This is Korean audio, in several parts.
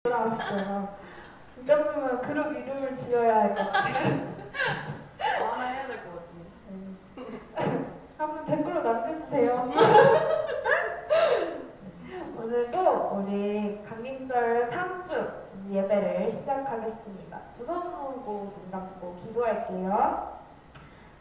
나왔어요. 이 정도면 그룹 이름을 지어야 할 것 같아요. 뭐 하나 해야 될 것 같은데. 한번 댓글로 남겨주세요. 오늘도 우리 강림절 3주 예배를 시작하겠습니다. 두 손 모으고 눈 감고 기도할게요.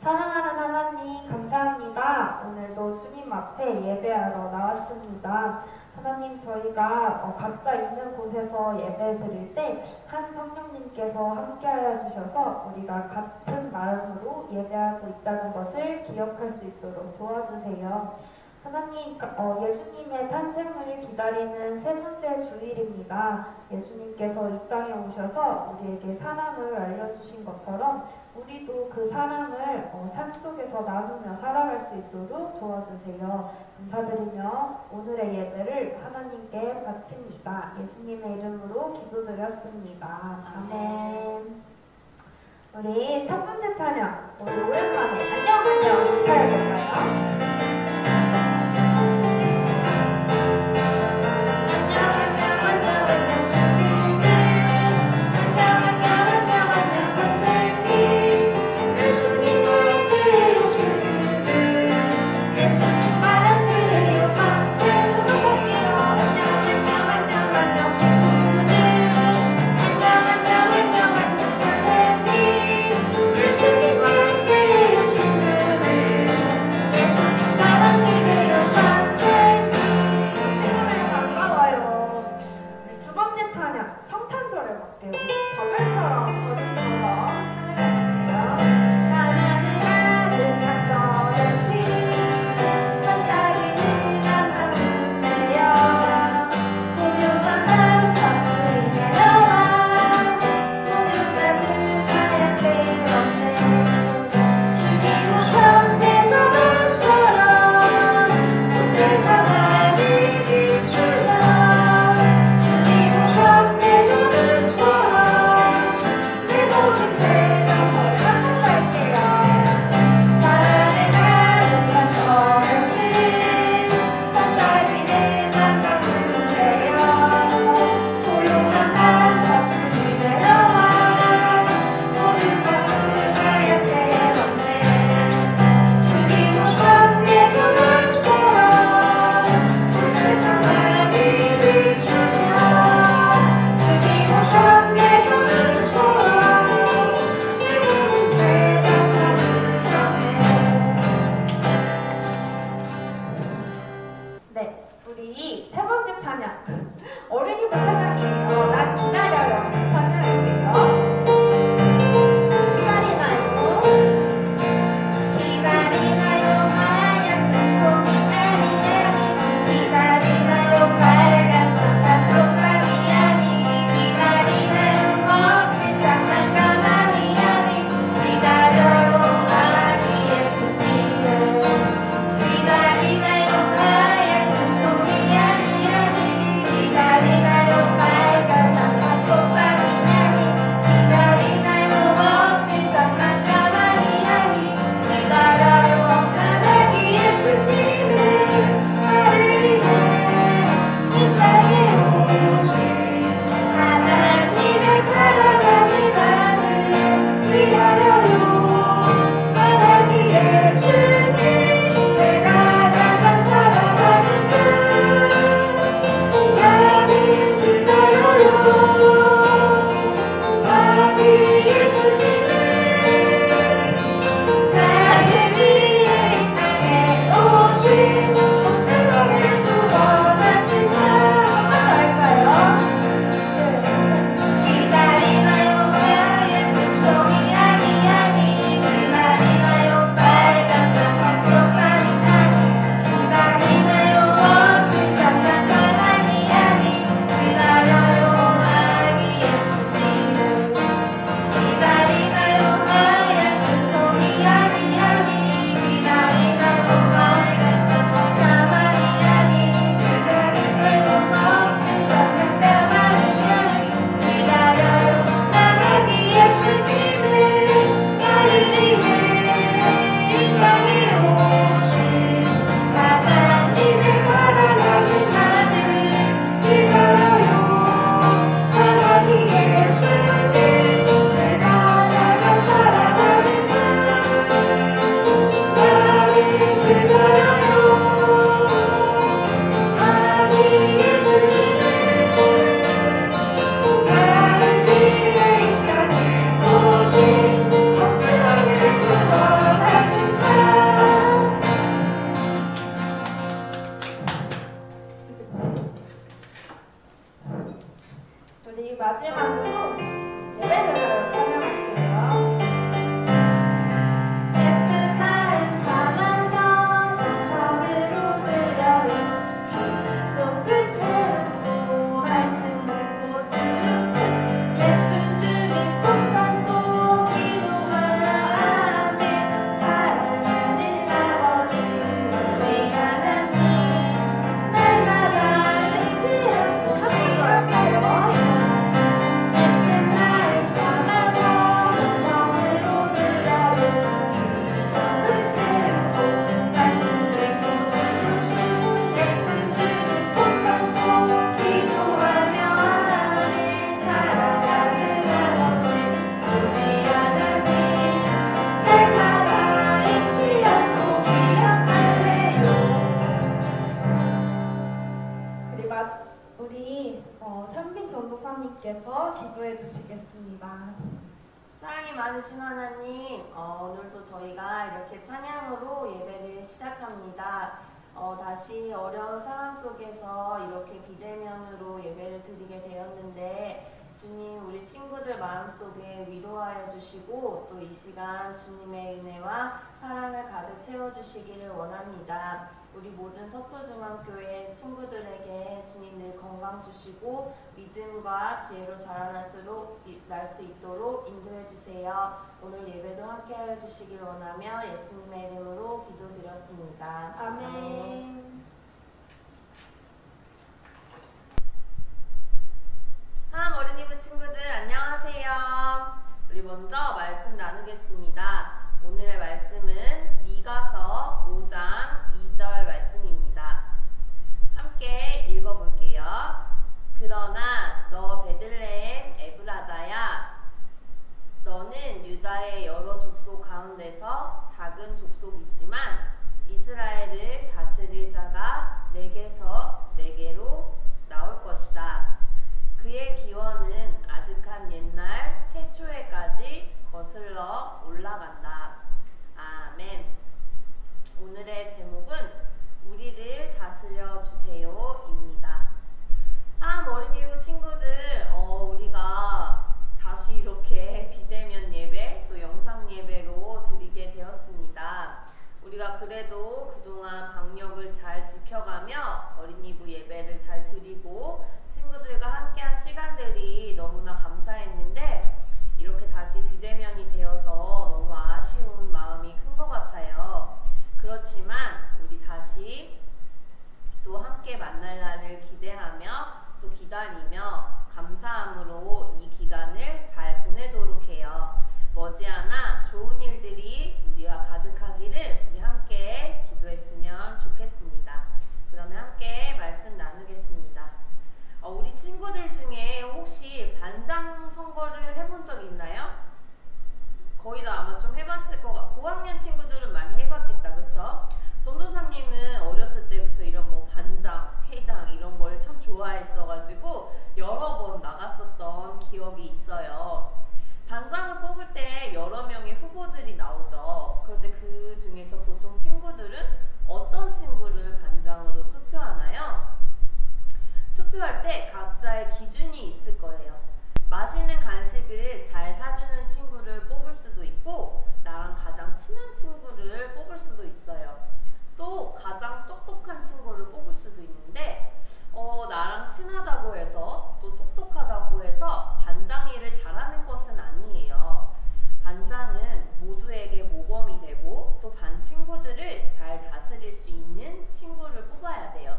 사랑하는 하나님 감사합니다. 오늘도 주님 앞에 예배하러 나왔습니다. 하나님, 저희가 각자 있는 곳에서 예배 드릴 때 한 성령님께서 함께하여 주셔서 우리가 같은 마음으로 예배하고 있다는 것을 기억할 수 있도록 도와주세요. 하나님, 예수님의 탄생을 기다리는 세 번째 주일입니다. 예수님께서 이 땅에 오셔서 우리에게 사랑을 알려주신 것처럼 우리도 그 사랑을 삶 속에서 나누며 살아갈 수 있도록 도와주세요. 감사드리며 오늘의 예배를 하나님께 바칩니다. 예수님의 이름으로 기도드렸습니다. 아멘. 우리 첫 번째 찬양, 우리 오랜만에 안녕 인사해볼까요? 내 모든 죄 우리 마지막으로 예배를 하여 찬양할게요. 예쁜 마음 담아서 정성으로 드려요. 종글 세우고 말씀 듣고 수룩스 예쁜 눈이 꼭 감고 기도하여 아멘. 사랑하는 아버지 우리 하나님 날마다 잊지 않고 함께 할까요? 예쁜 마음 담아서 정성으로 드려요. 종글 세우고 말씀 듣고 수룩스 예쁜 눈이 꼭 감고 기도하며 아멘. 사랑하는 아버지 우리 하나님 날마다 잊지 않고 기억할래요. 우리 찬빈 전도사님께서 기도해 주시겠습니다. 사랑이 많으신 하나님, 오늘도 저희가 이렇게 찬양으로 예배를 시작합니다. 다시 어려운 상황 속에서 이렇게 비대면으로 예배를 드리게 되었는데 주님, 우리 친구들 마음속에 위로하여 주시고 또 이 시간 주님의 은혜와 사랑을 가득 채워주시기를 원합니다. 우리 모든 서초중앙교회 친구들에게 주님 늘 건강 주시고 믿음과 지혜로 자라날 수 있도록 인도해 주세요. 오늘 예배도 함께하여 주시길 원하며 예수님의 이름으로 기도드렸습니다. 아멘. 하남 어린이부 친구들 안녕하세요. 우리 먼저 말씀 나누겠습니다. 오늘의 말씀은 미가서 5장 2절 말씀입니다. 함께 읽어볼게요. 그러나 너 베들레헴 에브라다야, 너는 유다의 여러 족속 가운데서 작은 족속이지만 이스라엘을 다스릴 자가 내게서 내게로 나올 것이다. 그의 기원은 아득한 옛날 태초에까지 거슬러 올라간다. 아멘. 오늘의 제목은 우리를 다스려 주세요입니다. 어린이부 친구들, 우리가 다시 이렇게 비대면 예배 또 영상 예배로 드리게 되었습니다. 우리가 그래도 그동안 방역을 잘 지켜가며 어린이부 예배를 잘 드리고 친구들과 함께한 시간들이 너무나 감사했는데 이렇게 다시 비대면이 되어서 너무 아쉬운 마음이 큰 것 같아요. 그렇지만 우리 다시 또 함께 만날 날을 기대하며 또 기다리며 감사함으로 이 기간을 잘 보내도록 해요. 머지않아 좋은 일들이 우리와 가득하기를 우리 함께 기도했으면 좋겠습니다. 그러면 함께 말씀 나누겠습니다. 우리 친구들 중에 혹시 반장 선거를 해본 적 있나요? 거의 다 아마 좀 해봤을 것 같고 고학년 친구들은 많이 해봤겠다, 그쵸? 전도사님은 어렸을 때부터 이런 뭐 반장, 회장 이런 걸 참 좋아했어가지고 여러 번 나갔었던 기억이 있어요. 반장을 뽑을 때 여러 명의 후보들이 나오죠. 그런데 그 중에서 보통 친구들은 어떤 친구를 반장으로 투표하나요? 투표할 때 각자의 기준이 있을 거예요. 맛있는 간식을 잘 사주는 친구를 뽑을 수도 있고 나랑 가장 친한 친구를 뽑을 수도 있어요. 또 가장 똑똑한 친구를 뽑을 수도 있는데 나랑 친하다고 해서 또 똑똑하다고 해서 반장 일을 잘하는 것은 아니에요. 반장은 모두에게 모범이 되고 또 반 친구들을 잘 다스릴 수 있는 친구를 뽑아야 돼요.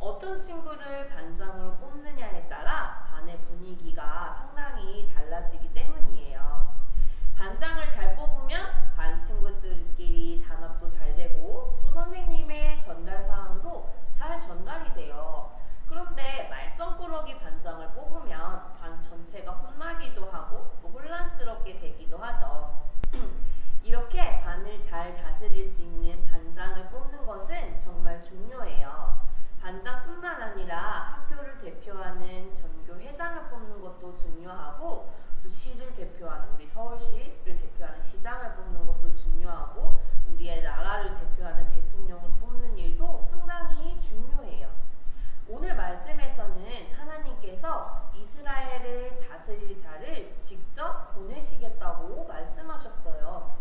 어떤 친구를 반장으로 뽑느냐에 따라 반의 분위기가 상당히 달라지기 때문이에요. 반장을 잘 뽑으면 반 친구들끼리 단합도 잘 되고 또 선생님의 전달 사항도 잘 전달이 돼요. 그런데 말썽꾸러기 반장을 뽑으면 반 전체가 혼나기도 하고 또 혼란스럽게 되기도 하죠. 이렇게 반을 잘 다스릴 수 있는 반장을 뽑는 것은 정말 중요해요. 반장뿐만 아니라 학교를 대표하는 전교 회장을 뽑는 것도 중요하고 또 시를 대표하는 우리 서울시를 대표하는 시장을 뽑는 것도 중요하고 우리의 나라를 대표하는 대통령을 뽑는 일도 상당히 중요해요. 오늘 말씀에서는 하나님께서 이스라엘 이스라엘을 다스릴 자를 직접 보내시겠다고 말씀하셨어요.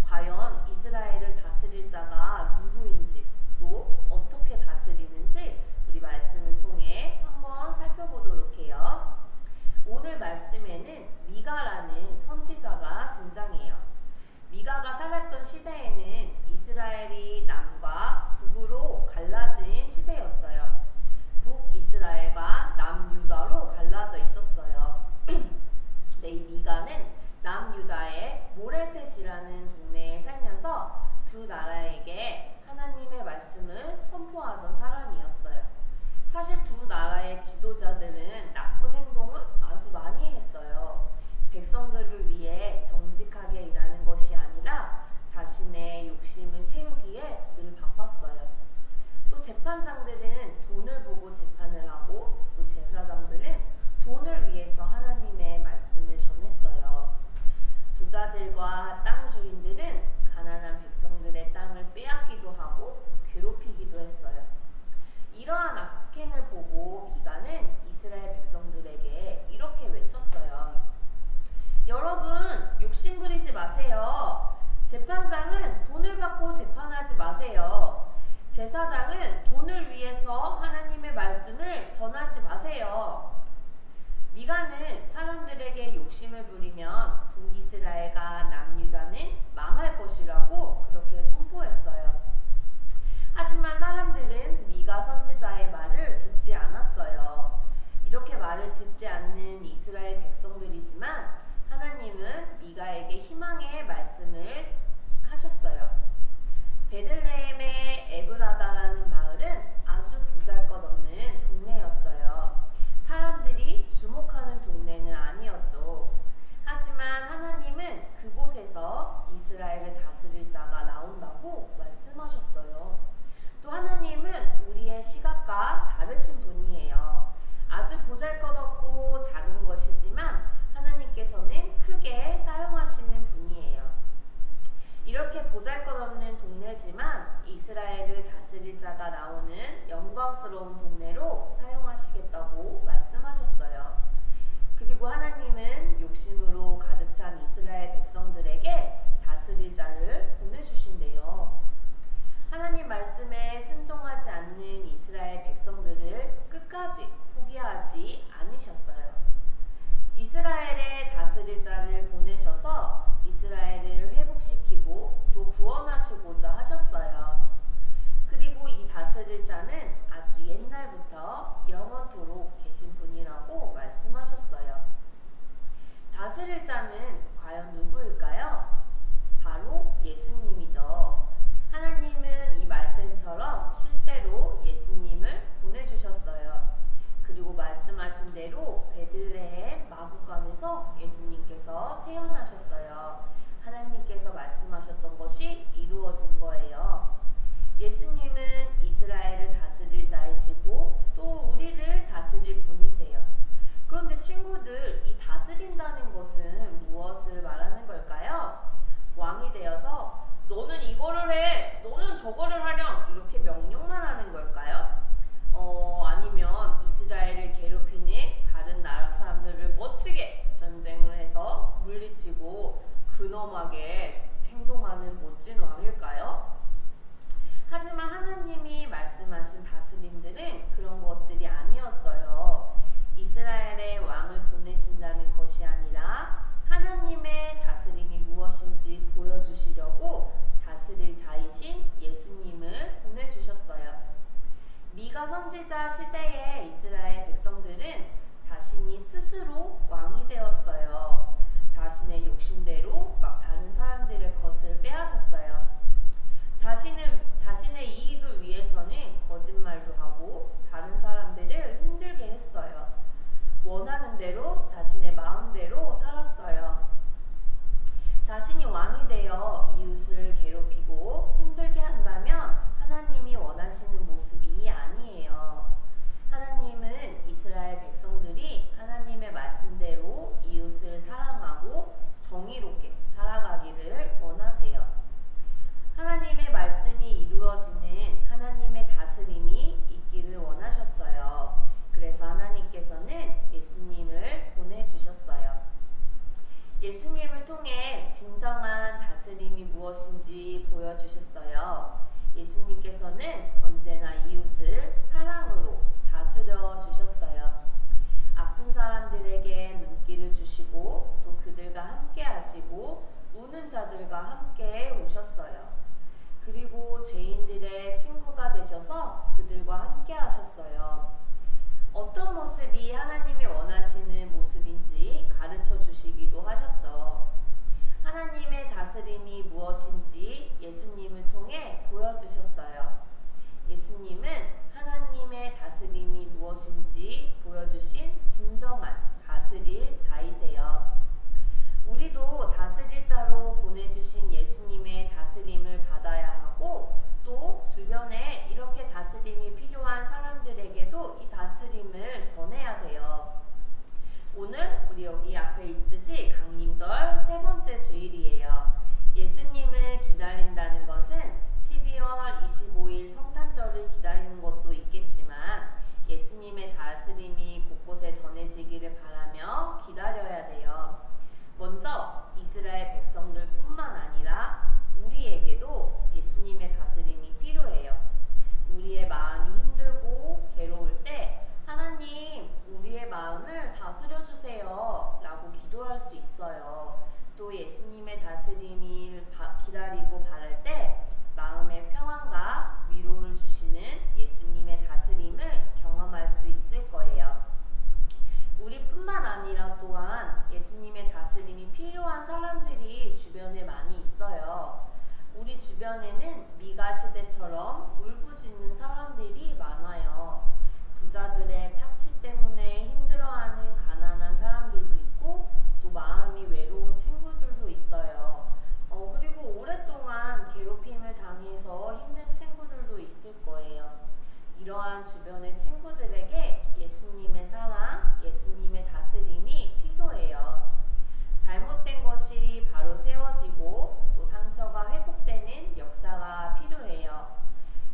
과연 이스라엘을 다스릴 자가 누구인지 또 어떻게 다스리는지 우리 말씀을 통해 한번 살펴보도록 해요. 오늘 말씀에는 미가라는 선지자가 등장해요. 미가가 살았던 시대에는 이스라엘이 남과 북으로 갈라진 시대였어요. 북이스라엘과 남유다로 갈라져 있었어요. 네, 이 미가는 남유다의 모레셋이라는 동네에 살면서 두 나라에게 하나님의 말씀을 선포하던 사람이었어요. 사실 두 나라의 지도자들은 나쁜 행동을 아주 많이 했어요. 백성들을 위해 정직하게 일하는 것이 아니라 자신의 욕심을 채우기에 늘 바빴어요. 또 재판장들은 돈을 보고 재판을 하고 또 제사장들은 돈을 위해서 하나님의 말씀을 전했어요. 부자들과 땅 주인들은 가난한 백성들의 땅을 빼앗기도 하고 괴롭히기도 했어요. 이러한 악행을 보고 미가는 이스라엘 백성들에게 이렇게 외쳤어요. 여러분, 욕심 부리지 마세요. 재판장은 돈을 받고 재판하지 마세요. 제사장은 돈을 위해서 하나님의 말씀을 전하지 마세요. 미가는 사람들에게 욕심을 부리면 북이스라엘과 남유다는 망할 것이라고 그렇게 선포했어요. 하지만 사람들은 미가 선지자의 말을 듣지 않았어요. 이렇게 말을 듣지 않는 이스라엘 백성들이지만 하나님은 미가에게 희망의 말씀을 하셨어요. 베들레헴의 에브라다라는 마을은 아주 보잘것없는 동네였어요. 사람들이 주목하는 동네는 아니었죠. 하지만 하나님은 그곳에서 이스라엘을 다스릴 자가 나온다고 말씀하셨어요. 또 하나님은 우리의 시각과 다르신 분이에요. 아주 보잘것없고 작은 것이지만 하나님께서는 크게 사용하시는 분이에요. 이렇게 보잘것없는 동네지만 이스라엘을 다스릴 자가 나오는 영광스러운 동네로 사용하시겠다고 말씀하셨어요. 그리고 하나님은 욕심으로 가득 찬 이스라엘 백성들에게 다스릴 자를 보내주신대요. 하나님 말씀에 순종하지 않는 이스라엘 백성들을 끝까지 포기하지 않으셨어요. 이스라엘에 다스릴 자를 보내셔서 이스라엘을 회복시키고 또 구원하시고자 하셨어요. 그리고 이 다스릴 자는 아주 옛날부터 영원토록 계신 분이라고 말씀하셨어요. 다스릴 자는 과연 누구일까요? 바로 예수님이죠. 하나님은 이 말씀처럼 실제로 예수님을 보내주셨어요. 그리고 말씀하신 대로 베들레헴 마구간에서 예수님께서 태어나셨어요. 하나님께서 말씀하셨던 것이 이루어진 거예요. 예수님은 이스라엘을 다스릴 자이시고 또 우리를 다스릴 분이세요. 그런데 친구들, 이 다스린다는 것은 무엇을 말하는 걸까요? 왕이 되어서 너는 이거를 해, 너는 저거를 하렴 이렇게 명령만 하는 걸까요? 아니면 이스라엘을 괴롭히는 다른 나라 사람들을 멋지게 전쟁을 해서 물리치고 근엄하게 행동하는 멋진 왕일까요? 하지만 하나님이 말씀하신 다스림들은 그런 것들이 아니었어요. 이스라엘의 왕을 보내신다는 것이 아니라 하나님의 다스림이 무엇인지 보여주시려고 다스릴 자이신 예수님을 보내주셨어요. 미가 선지자 시대의 이스라엘 백성들은 자신이 스스로 왕이 되었어요. 자신의 욕심대로 막 다른 사람들의 것을 빼앗았어요. 자신의 이익을 위해서는 거짓말도 하고 다른 사람들을 힘들게 했어요. 원하는 대로 자신의 마음대로 살았어요. 자신이 왕이 되어 이웃을 괴롭히고 힘들게 한다면 하나님이 원하시는 모습이 아니에요. 하나님은 이스라엘 백성들이 하나님의 말씀대로 이웃을 사랑하고 정의롭게 살아가기를 원하세요. 하나님의 말씀이 이루어지는 하나님의 다스림이 있기를 원하셨어요. 그래서 하나님께서는 예수님을 통해 진정한 다스림이 무엇인지 보여주셨어요. 예수님께서는 언제나 이웃을 사랑으로 다스려 주셨어요. 아픈 사람들에게 눈길을 주시고 또 그들과 함께 하시고 우는 자들과 함께 우셨어요. 그리고 죄인들의 친구가 되셔서 그들과 함께 하셨어요. 어떤 모습이 하나님이 원하시는 모습인지 가르쳐 주시기도 하셨죠. 하나님의 다스림이 무엇인지 예수님을 통해 보여주셨어요. 예수님은 하나님의 다스림이 무엇인지 보여주신 진정한 다스릴 자이세요. 우리도 다스릴 자로 보내주신 예수님의 다스림을 받아야 하고 또 주변에 이렇게 다스림이 필요한 사람들에게도 이 다스림을 전해야 돼요. 오늘 우리 여기 앞에 있듯이 강림절 세 번째 주일이에요. 예수님을 기다린다는 것은 12월 25일 성탄절을 기다리는 것도 있겠지만 예수님의 다스림이 곳곳에 전해지기를 바라며 기다려야 돼요. 먼저 이스라엘 백성들뿐만 아니라 우리에게도 예수님의 다스림이 필요해요. 우리의 마음이 힘들고 괴로울 때 하나님, 우리의 마음을 다스려 주세요 라고 기도할 수 있어요. 또 예수님의 다스림을 기다리고 바랄 때 마음의 평안과 위로를 주시는 예수님의 다스림을 경험할 수 있을 거예요. 우리뿐만 아니라 또한 예수님의 다스림이 필요한 사람들이 주변에 많이 있어요. 우리 주변에는 미가 시대처럼 울부짖는 사람들이 많아요. 부자들의 착취 때문에 힘들어하는 가난한 사람들도 있고 또 마음이 외로운 친구들도 있어요. 그리고 오랫동안 괴롭힘을 당해서 힘든 친구들도 있을 거예요. 이러한 주변의 친구들에게 예수님의 사랑, 예수님의 다스림이 필요해요. 잘못된 것이 바로 세워지고 또 상처가 회복되는 역사가 필요해요.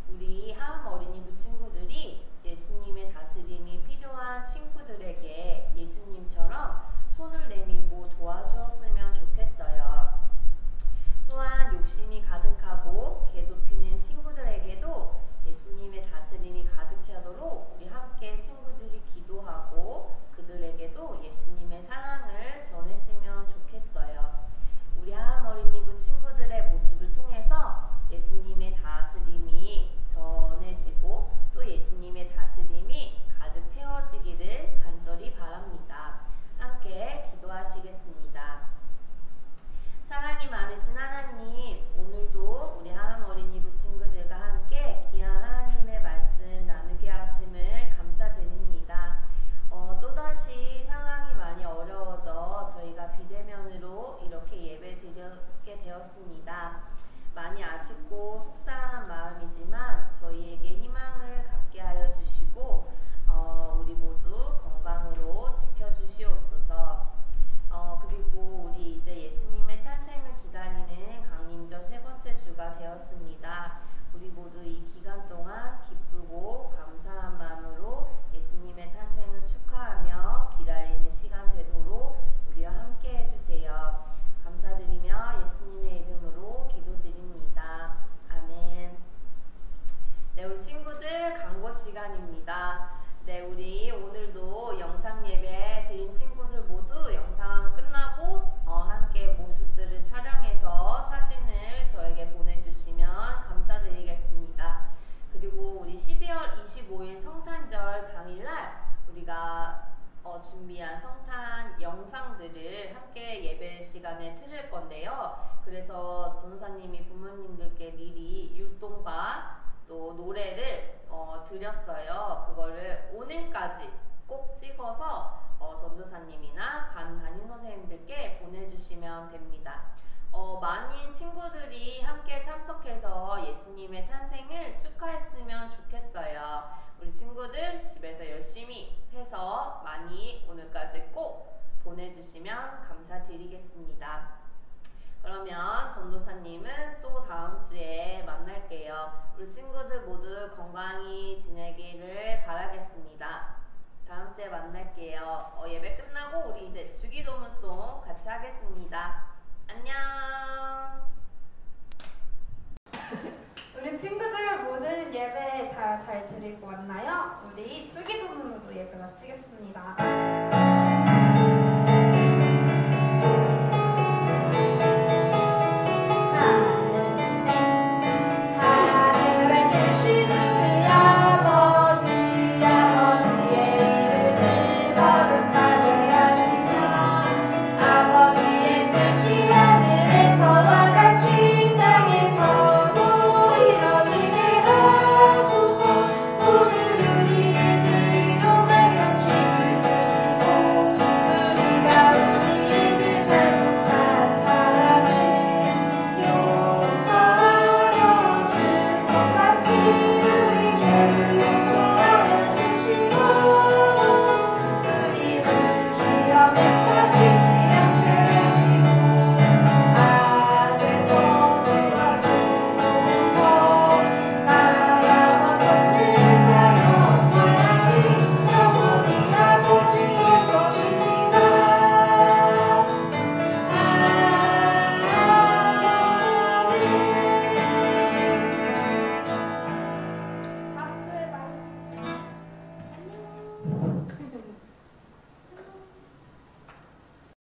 우리 하음 어린이부 친구들이 예수님의 다스림이 필요한 친구들에게 예수님처럼 손을 내밀고 도와주었으면 좋겠어요. 또한 욕심이 가득하고 괴롭히는 친구들에게도 예수님의 다스림이 가득하도록 우리 함께 친구들이 기도하고 그들에게도 예수님의 사랑을 전했으면 좋겠어요. 우리 하음 어린이부 친구들의 모습을 통해서 예수님의 다스림이 전해지고 또 예수님의 다스림이 가득 채워지기를 간절히 바랍니다. 함께 기도하시겠습니다. 사랑이 많으신 하나님, 오늘도 우리 하음 어린이부 친구들과 함께 귀한 하나님의 말씀 나누게 하심을 감사드립니다. 또다시 상황이 많이 어려워져 저희가 비대면으로 이렇게 예배 드리게 되었습니다. 많이 아쉽고 속상한 마음이지만 저희에게 희망을 갖게 하여 주시고 우리 모두 건강으로 지켜주시옵소서. 그리고 우리 이제 예수님의 탄생을 기다리는 강림절 세 번째 주가 되었습니다. 우리 모두 이 기간 동안 기쁘고 감사한 마음으로 예수님의 탄생을 축하하며 기다리는 시간 되도록 우리와 함께 해주세요. 감사드리며 예수님의 이름으로 기도드립니다. 아멘. 네, 우리 친구들 강고 시간입니다. 네, 우리 오늘도 영상 예배 드린 친구들 모두 영상 끝나고 함께 모습들을 촬영해서 사진을 저에게 보내주시면 감사드리겠습니다. 그리고 우리 12월 25일 성탄절 당일날 우리가 준비한 성탄 영상들을 함께 예배 시간에 틀을 건데요. 그래서 전도사님이 부모님들께 미리 율동과 또 노래를 드렸어요. 그거를 오늘까지 꼭 찍어서 전도사님이나 반 담임 선생님들께 보내주시면 됩니다. 많은 친구들이 함께 참석해서 예수님의 탄생을 축하했으면 좋겠어요. 우리 친구들 집에서 열심히 해서 많이 오늘까지 꼭 보내주시면 감사드리겠습니다. 그러면 전도사님은 또 다음 주에 만날게요. 우리 친구들 모두 건강히 지내기를 바라겠습니다. 다음 주에 만날게요. 예배 끝나고 우리 이제 주기도문송 같이 하겠습니다. 안녕. 우리 친구들 모든 예배 다 잘 드리고 왔나요? 우리 주기도문으로 예배 마치겠습니다.